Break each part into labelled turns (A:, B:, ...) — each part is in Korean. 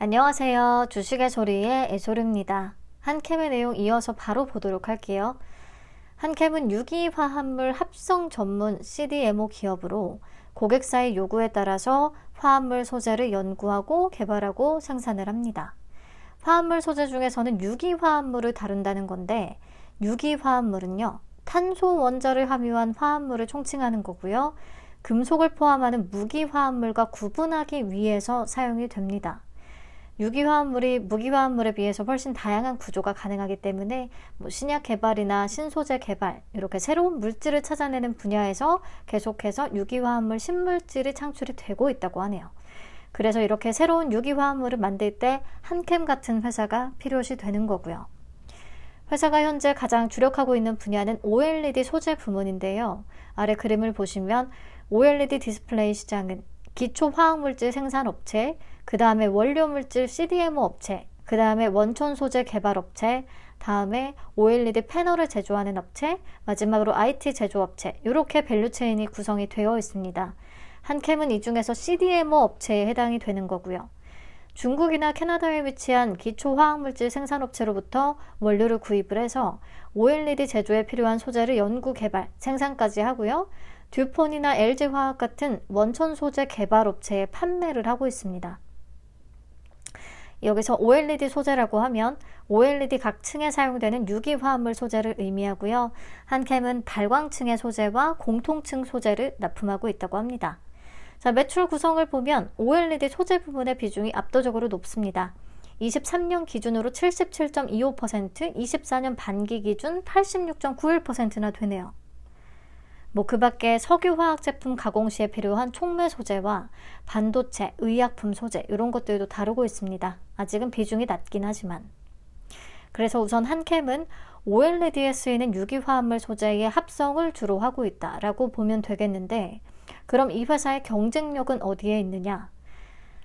A: 안녕하세요. 주식의 소리의 애소르입니다. 한캠의 내용 이어서 바로 보도록 할게요. 한캠은 유기화합물 합성 전문 CDMO 기업으로 고객사의 요구에 따라서 화합물 소재를 연구하고 개발하고 생산을 합니다. 화합물 소재 중에서는 유기화합물을 다룬다는 건데, 유기화합물은요, 탄소 원자를 함유한 화합물을 총칭하는 거고요. 금속을 포함하는 무기화합물과 구분하기 위해서 사용이 됩니다. 유기화합물이 무기화합물에 비해서 훨씬 다양한 구조가 가능하기 때문에 신약 개발이나 신소재 개발, 이렇게 새로운 물질을 찾아내는 분야에서 계속해서 유기화합물 신물질이 창출이 되고 있다고 하네요. 그래서 이렇게 새로운 유기화합물을 만들 때 한캠 같은 회사가 필요시 되는 거고요. 회사가 현재 가장 주력하고 있는 분야는 OLED 소재 부문인데요. 아래 그림을 보시면 OLED 디스플레이 시장은 기초 화학물질 생산업체, 그 다음에 원료물질 CDMO 업체, 그 다음에 원천 소재 개발 업체, 다음에 OLED 패널을 제조하는 업체, 마지막으로 IT 제조업체, 이렇게 밸류체인이 구성이 되어 있습니다. 한캠은 이 중에서 CDMO 업체에 해당이 되는 거고요. 중국이나 캐나다에 위치한 기초 화학물질 생산업체로부터 원료를 구입을 해서 OLED 제조에 필요한 소재를 연구 개발, 생산까지 하고요. 듀폰이나 LG화학 같은 원천 소재 개발 업체에 판매를 하고 있습니다. 여기서 OLED 소재라고 하면 OLED 각 층에 사용되는 유기화합물 소재를 의미하고요. 한캠은 발광층의 소재와 공통층 소재를 납품하고 있다고 합니다. 자, 매출 구성을 보면 OLED 소재 부분의 비중이 압도적으로 높습니다. 23년 기준으로 77.25%, 24년 반기 기준 86.91%나 되네요. 그 밖에 석유화학 제품 가공 시에 필요한 촉매 소재와 반도체, 의약품 소재 이런 것들도 다루고 있습니다. 아직은 비중이 낮긴 하지만. 그래서 우선 한캠은 OLED에 쓰이는 유기화합물 소재의 합성을 주로 하고 있다라고 보면 되겠는데, 그럼 이 회사의 경쟁력은 어디에 있느냐?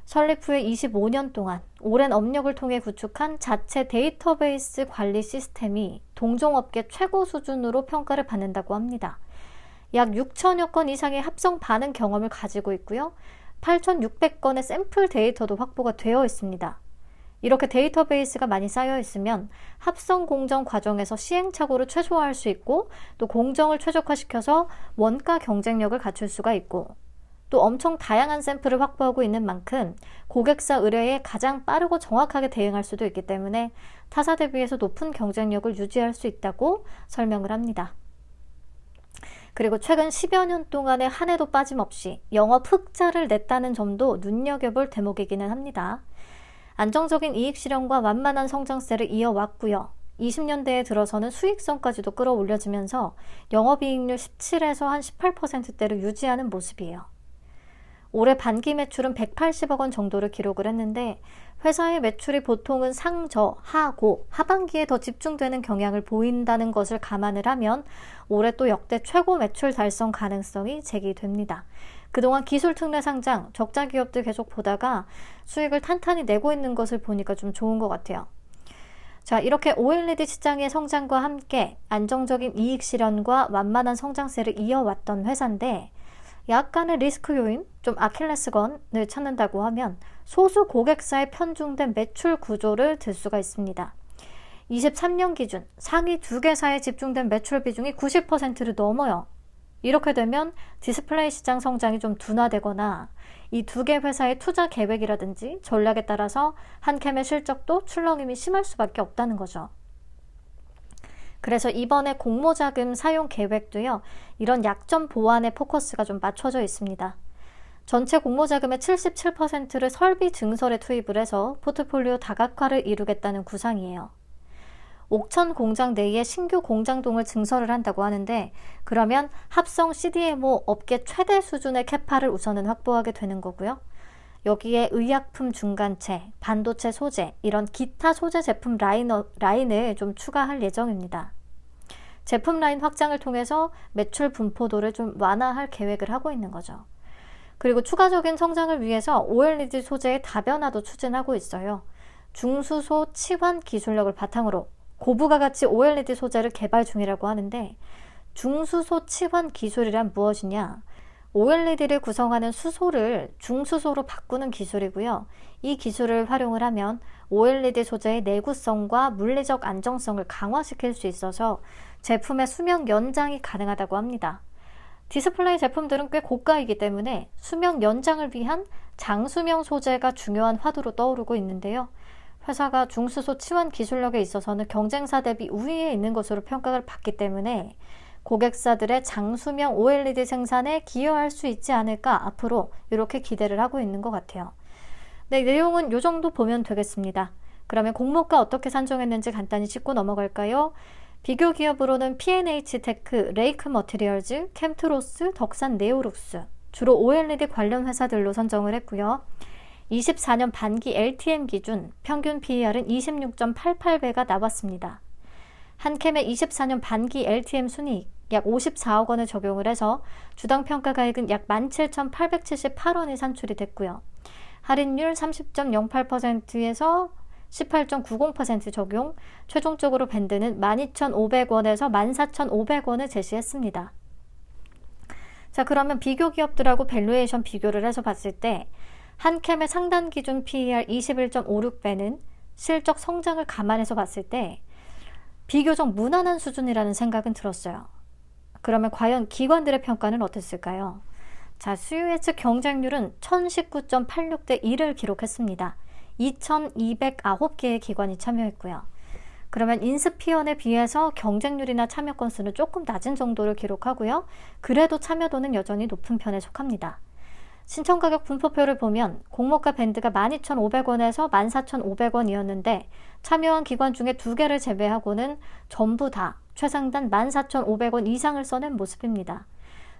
A: 설립 후에 25년 동안 오랜 업력을 통해 구축한 자체 데이터베이스 관리 시스템이 동종업계 최고 수준으로 평가를 받는다고 합니다. 약 6천여 건 이상의 합성 반응 경험을 가지고 있고요. 8,600건의 샘플 데이터도 확보가 되어 있습니다. 이렇게 데이터베이스가 많이 쌓여 있으면 합성 공정 과정에서 시행착오를 최소화할 수 있고, 또 공정을 최적화시켜서 원가 경쟁력을 갖출 수가 있고, 또 엄청 다양한 샘플을 확보하고 있는 만큼 고객사 의뢰에 가장 빠르고 정확하게 대응할 수도 있기 때문에 타사 대비해서 높은 경쟁력을 유지할 수 있다고 설명을 합니다. 그리고 최근 10여 년 동안에 한 해도 빠짐없이 영업 흑자를 냈다는 점도 눈여겨볼 대목이기는 합니다. 안정적인 이익 실현과 완만한 성장세를 이어왔고요. 20년대에 들어서는 수익성까지도 끌어올려지면서 영업이익률 17에서 한 18%대를 유지하는 모습이에요. 올해 반기 매출은 180억 원 정도를 기록을 했는데, 회사의 매출이 보통은 상저, 하고, 하반기에 더 집중되는 경향을 보인다는 것을 감안을 하면 올해 또 역대 최고 매출 달성 가능성이 제기됩니다. 그동안 기술 특례 상장, 적자 기업들 계속 보다가 수익을 탄탄히 내고 있는 것을 보니까 좀 좋은 것 같아요. 자, 이렇게 OLED 시장의 성장과 함께 안정적인 이익 실현과 완만한 성장세를 이어왔던 회사인데, 약간의 리스크 요인, 좀 아킬레스건을 찾는다고 하면 소수 고객사에 편중된 매출 구조를 들 수가 있습니다. 23년 기준 상위 2개사에 집중된 매출 비중이 90%를 넘어요. 이렇게 되면 디스플레이 시장 성장이 좀 둔화되거나 이 2개 회사의 투자 계획이라든지 전략에 따라서 한캠의 실적도 출렁임이 심할 수밖에 없다는 거죠. 그래서 이번에 공모자금 사용 계획도요, 이런 약점 보완에 포커스가 좀 맞춰져 있습니다. 전체 공모자금의 77%를 설비 증설에 투입을 해서 포트폴리오 다각화를 이루겠다는 구상이에요. 옥천 공장 내에 신규 공장동을 증설을 한다고 하는데, 그러면 합성 CDMO 업계 최대 수준의 캐파를 우선은 확보하게 되는 거고요. 여기에 의약품 중간체, 반도체 소재, 이런 기타 소재 제품 라인을 좀 추가할 예정입니다. 제품 라인 확장을 통해서 매출 분포도를 좀 완화할 계획을 하고 있는 거죠. 그리고 추가적인 성장을 위해서 OLED 소재의 다변화도 추진하고 있어요. 중수소 치환 기술력을 바탕으로 고부가 가치 OLED 소재를 개발 중이라고 하는데, 중수소 치환 기술이란 무엇이냐? OLED를 구성하는 수소를 중수소로 바꾸는 기술이고요. 이 기술을 활용을 하면 OLED 소재의 내구성과 물리적 안정성을 강화시킬 수 있어서 제품의 수명 연장이 가능하다고 합니다. 디스플레이 제품들은 꽤 고가이기 때문에 수명 연장을 위한 장수명 소재가 중요한 화두로 떠오르고 있는데요. 회사가 중수소 치환 기술력에 있어서는 경쟁사 대비 우위에 있는 것으로 평가를 받기 때문에 고객사들의 장수명 OLED 생산에 기여할 수 있지 않을까 앞으로 이렇게 기대를 하고 있는 것 같아요. 네, 내용은 이 정도 보면 되겠습니다. 그러면 공모가 어떻게 산정했는지 간단히 짚고 넘어갈까요? 비교 기업으로는 P&H테크, 레이크 머티리얼즈, 캠트로스, 덕산 네오룩스 주로 OLED 관련 회사들로 선정을 했고요. 24년 반기 LTM 기준 평균 PER은 26.88배가 나왔습니다. 한캠의 24년 반기 LTM 순이익 약 54억 원을 적용을 해서 주당 평가가액은 약 17,878원이 산출이 됐고요. 할인율 30.08%에서 18.90% 적용, 최종적으로 밴드는 12,500원에서 14,500원을 제시했습니다. 자, 그러면 비교 기업들하고 밸류에이션 비교를 해서 봤을 때 한캠의 상단 기준 PER 21.56배는 실적 성장을 감안해서 봤을 때 비교적 무난한 수준이라는 생각은 들었어요. 그러면 과연 기관들의 평가는 어땠을까요? 자, 수요 예측 경쟁률은 1019.86대 1을 기록했습니다. 2,209개의 기관이 참여했고요. 그러면 인스피언에 비해서 경쟁률이나 참여 건수는 조금 낮은 정도를 기록하고요. 그래도 참여도는 여전히 높은 편에 속합니다. 신청가격 분포표를 보면 공모가 밴드가 12,500원에서 14,500원이었는데 참여한 기관 중에 2개를 제외하고는 전부 다 최상단 14,500원 이상을 써낸 모습입니다.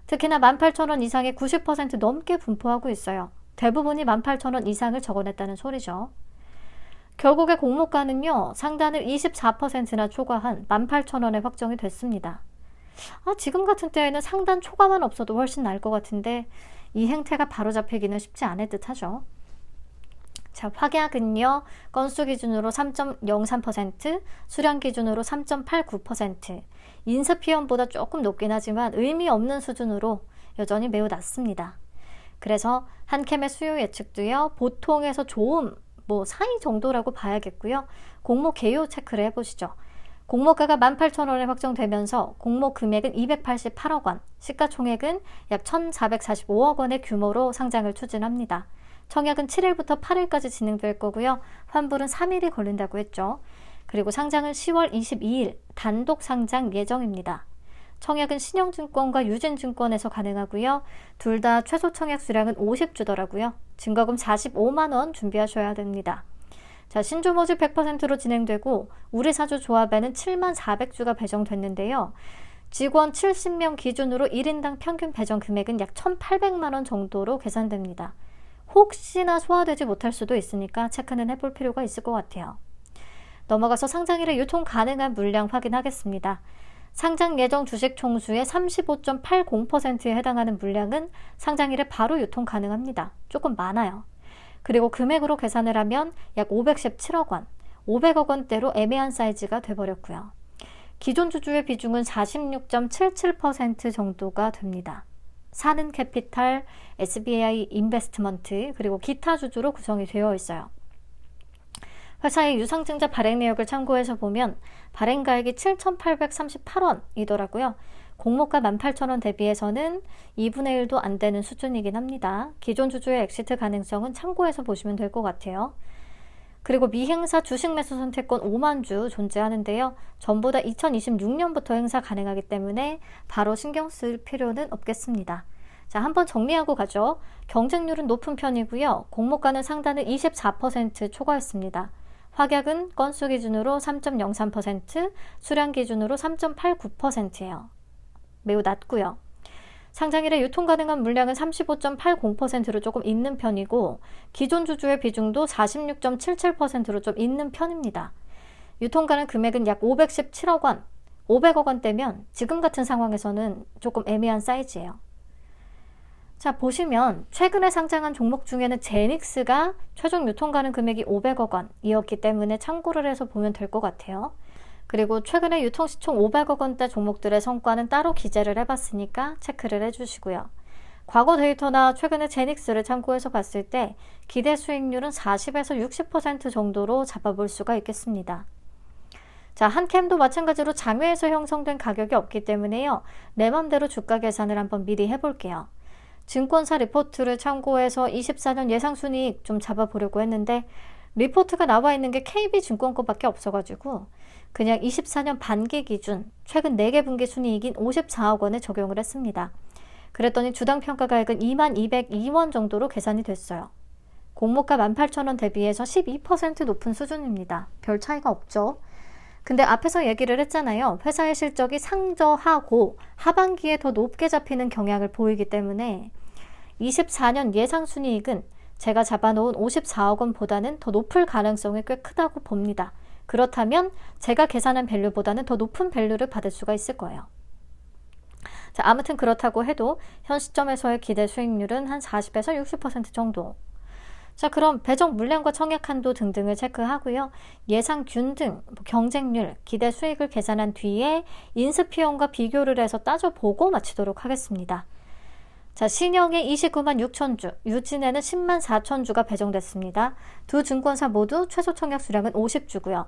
A: 특히나 18,000원 이상의 90% 넘게 분포하고 있어요. 대부분이 18,000원 이상을 적어냈다는 소리죠. 결국에 공모가는요, 상단을 24%나 초과한 18,000원에 확정이 됐습니다. 지금 같은 때에는 상단 초과만 없어도 훨씬 나을 것 같은데 이 행태가 바로잡히기는 쉽지 않을 듯 하죠. 자, 확약은요, 건수 기준으로 3.03%, 수량 기준으로 3.89%, 인스피언보다 조금 높긴 하지만 의미 없는 수준으로 여전히 매우 낮습니다. 그래서 한캠의 수요 예측도요, 보통에서 좋음, 사이 정도라고 봐야겠고요. 공모 개요 체크를 해보시죠. 공모가가 18,000원에 확정되면서 공모 금액은 288억 원, 시가총액은 약 1,445억 원의 규모로 상장을 추진합니다. 청약은 7일부터 8일까지 진행될 거고요. 환불은 3일이 걸린다고 했죠. 그리고 상장은 10월 22일 단독 상장 예정입니다. 청약은 신영증권과 유진증권에서 가능하고요. 둘 다 최소 청약 수량은 50주더라고요. 증거금 45만 원 준비하셔야 됩니다. 자, 신주 모집 100%로 진행되고 우리 사주 조합에는 7만 400주가 배정됐는데요. 직원 70명 기준으로 1인당 평균 배정 금액은 약 1,800만 원 정도로 계산됩니다. 혹시나 소화되지 못할 수도 있으니까 체크는 해볼 필요가 있을 것 같아요. 넘어가서 상장일에 유통 가능한 물량 확인하겠습니다. 상장 예정 주식 총수의 35.80%에 해당하는 물량은 상장일에 바로 유통 가능합니다. 조금 많아요. 그리고 금액으로 계산을 하면 약 517억 원, 500억 원대로 애매한 사이즈가 돼버렸고요. 기존 주주의 비중은 46.77% 정도가 됩니다. 사는 캐피탈, SBI 인베스트먼트, 그리고 기타 주주로 구성이 되어 있어요. 회사의 유상증자 발행 내역을 참고해서 보면 발행가액이 7,838원이더라고요. 공모가 18,000원 대비해서는 2분의 1도 안 되는 수준이긴 합니다. 기존 주주의 엑시트 가능성은 참고해서 보시면 될 것 같아요. 그리고 미행사 주식 매수 선택권 5만 주 존재하는데요. 전부 다 2026년부터 행사 가능하기 때문에 바로 신경 쓸 필요는 없겠습니다. 자, 한번 정리하고 가죠. 경쟁률은 높은 편이고요. 공모가는 상단을 24% 초과했습니다. 확약은 건수 기준으로 3.03%, 수량 기준으로 3.89%예요. 매우 낮고요. 상장일에 유통 가능한 물량은 35.80%로 조금 있는 편이고 기존 주주의 비중도 46.77%로 좀 있는 편입니다. 유통 가능 금액은 약 517억 원, 500억 원대면 지금 같은 상황에서는 조금 애매한 사이즈예요. 자, 보시면 최근에 상장한 종목 중에는 제닉스가 최종 유통 가능 금액이 500억 원이었기 때문에 참고를 해서 보면 될 것 같아요. 그리고 최근에 유통시총 500억 원대 종목들의 성과는 따로 기재를 해봤으니까 체크를 해주시고요. 과거 데이터나 최근의 제닉스를 참고해서 봤을 때 기대 수익률은 40에서 60% 정도로 잡아볼 수가 있겠습니다. 자, 한캠도 마찬가지로 장외에서 형성된 가격이 없기 때문에요. 내 맘대로 주가 계산을 한번 미리 해볼게요. 증권사 리포트를 참고해서 24년 예상순이익 좀 잡아보려고 했는데 리포트가 나와 있는 게 KB증권 거밖에 없어가지고 그냥 24년 반기 기준 최근 4개 분기 순이익인 54억 원에 적용을 했습니다. 그랬더니 주당 평가가액은 2202원 정도로 계산이 됐어요. 공모가 18,000원 대비해서 12% 높은 수준입니다. 별 차이가 없죠. 근데 앞에서 얘기를 했잖아요. 회사의 실적이 상저하고 하반기에 더 높게 잡히는 경향을 보이기 때문에 24년 예상순이익은 제가 잡아놓은 54억 원보다는 더 높을 가능성이 꽤 크다고 봅니다. 그렇다면 제가 계산한 밸류보다는 더 높은 밸류를 받을 수가 있을 거예요. 자, 아무튼 그렇다고 해도 현 시점에서의 기대 수익률은 한 40에서 60% 정도. 자, 그럼 배정 물량과 청약 한도 등등을 체크하고요. 예상 균등, 경쟁률, 기대 수익을 계산한 뒤에 인수피용과 비교를 해서 따져보고 마치도록 하겠습니다. 자, 신영에 29만 6천주, 유진에는 10만 4천주가 배정됐습니다. 두 증권사 모두 최소 청약 수량은 50주고요.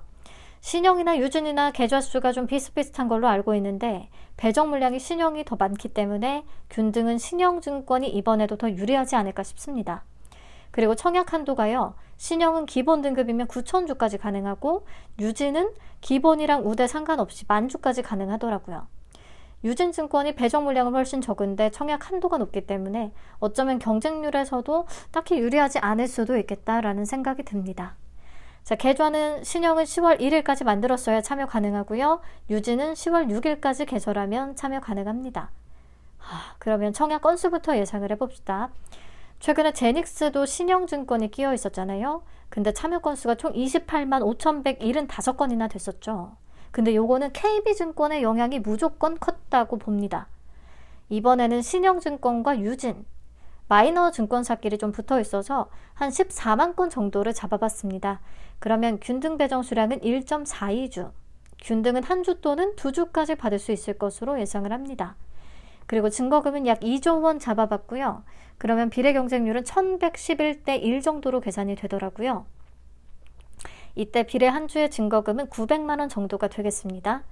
A: 신영이나 유진이나 계좌수가 좀 비슷비슷한 걸로 알고 있는데 배정 물량이 신영이 더 많기 때문에 균등은 신영증권이 이번에도 더 유리하지 않을까 싶습니다. 그리고 청약 한도가요. 신영은 기본 등급이면 9천주까지 가능하고 유진은 기본이랑 우대 상관없이 10,000주까지 가능하더라고요. 유진증권이 배정 물량은 훨씬 적은데 청약 한도가 높기 때문에 어쩌면 경쟁률에서도 딱히 유리하지 않을 수도 있겠다라는 생각이 듭니다. 자, 계좌는 신영은 10월 1일까지 만들었어야 참여 가능하고요. 유진은 10월 6일까지 개설하면 참여 가능합니다. 그러면 청약 건수부터 예상을 해봅시다. 최근에 제닉스도 신영증권이 끼어 있었잖아요. 근데 참여 건수가 총 28만 5,175건이나 됐었죠. 근데 요거는 KB증권의 영향이 무조건 컸다고 봅니다. 이번에는 신영증권과 유진, 마이너 증권사끼리 좀 붙어 있어서 한 14만 건 정도를 잡아봤습니다. 그러면 균등 배정 수량은 1.42주, 균등은 한 주 또는 2주까지 받을 수 있을 것으로 예상을 합니다. 그리고 증거금은 약 2조 원 잡아봤고요. 그러면 비례 경쟁률은 1111대 1 정도로 계산이 되더라고요. 이때 비례 한 주의 증거금은 900만 원 정도가 되겠습니다.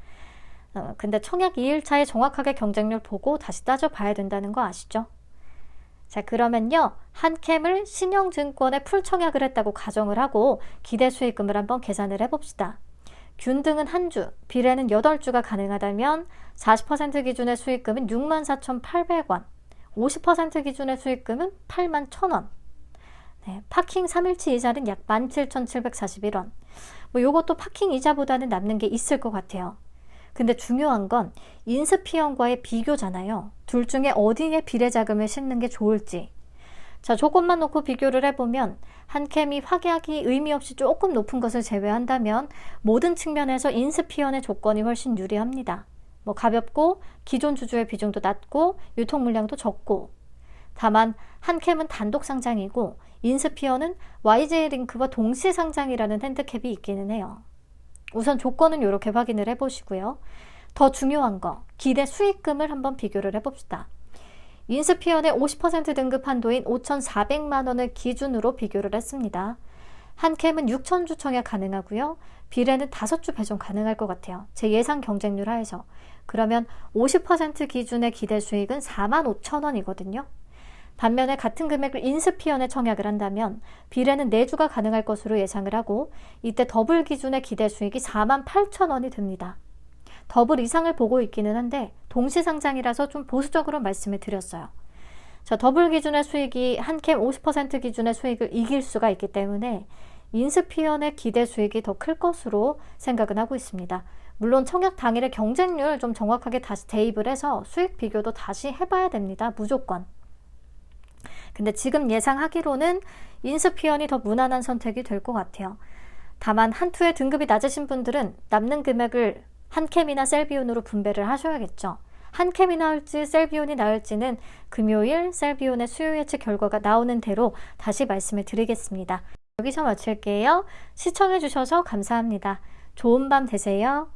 A: 근데 청약 2일차에 정확하게 경쟁률 보고 다시 따져봐야 된다는 거 아시죠? 자, 그러면요. 한캠을 신영증권에 풀 청약을 했다고 가정을 하고 기대 수익금을 한번 계산을 해봅시다. 균등은 한 주, 비례는 8주가 가능하다면 40% 기준의 수익금은 64,800원, 50% 기준의 수익금은 81,000원, 네, 파킹 3일치 이자는 약 17,741원. 요것도 파킹 이자보다는 남는 게 있을 것 같아요. 근데 중요한 건 인수피형과의 비교잖아요. 둘 중에 어디에 비례자금을 싣는 게 좋을지. 자, 조건만 놓고 비교를 해보면 한캠이 확약이 의미 없이 조금 높은 것을 제외한다면 모든 측면에서 인수피현의 조건이 훨씬 유리합니다. 가볍고 기존 주주의 비중도 낮고 유통 물량도 적고. 다만 한캠은 단독 상장이고 인스피어는 YJ링크와 동시 상장이라는 핸드캡이 있기는 해요. 우선 조건은 이렇게 확인을 해보시고요. 더 중요한 거, 기대 수익금을 한번 비교를 해봅시다. 인스피어의 50% 등급 한도인 5,400만 원을 기준으로 비교를 했습니다. 한캠은 6,000주 청약 가능하고요. 비례는 5주 배정 가능할 것 같아요. 제 예상 경쟁률 하에서. 그러면 50% 기준의 기대 수익은 45,000원이거든요. 반면에 같은 금액을 인스피언에 청약을 한다면 비례는 4주가 가능할 것으로 예상을 하고 이때 더블 기준의 기대 수익이 48,000원이 됩니다. 더블 이상을 보고 있기는 한데 동시상장이라서 좀 보수적으로 말씀을 드렸어요. 자, 더블 기준의 수익이 한캠 50% 기준의 수익을 이길 수가 있기 때문에 인스피언의 기대 수익이 더 클 것으로 생각은 하고 있습니다. 물론 청약 당일의 경쟁률 좀 정확하게 다시 대입을 해서 수익 비교도 다시 해봐야 됩니다. 무조건. 근데 지금 예상하기로는 인스피언이 더 무난한 선택이 될 것 같아요. 다만 한투의 등급이 낮으신 분들은 남는 금액을 한캠이나 셀비온으로 분배를 하셔야겠죠. 한캠이 나을지 셀비온이 나을지는 금요일 셀비온의 수요 예측 결과가 나오는 대로 다시 말씀을 드리겠습니다. 여기서 마칠게요. 시청해주셔서 감사합니다. 좋은 밤 되세요.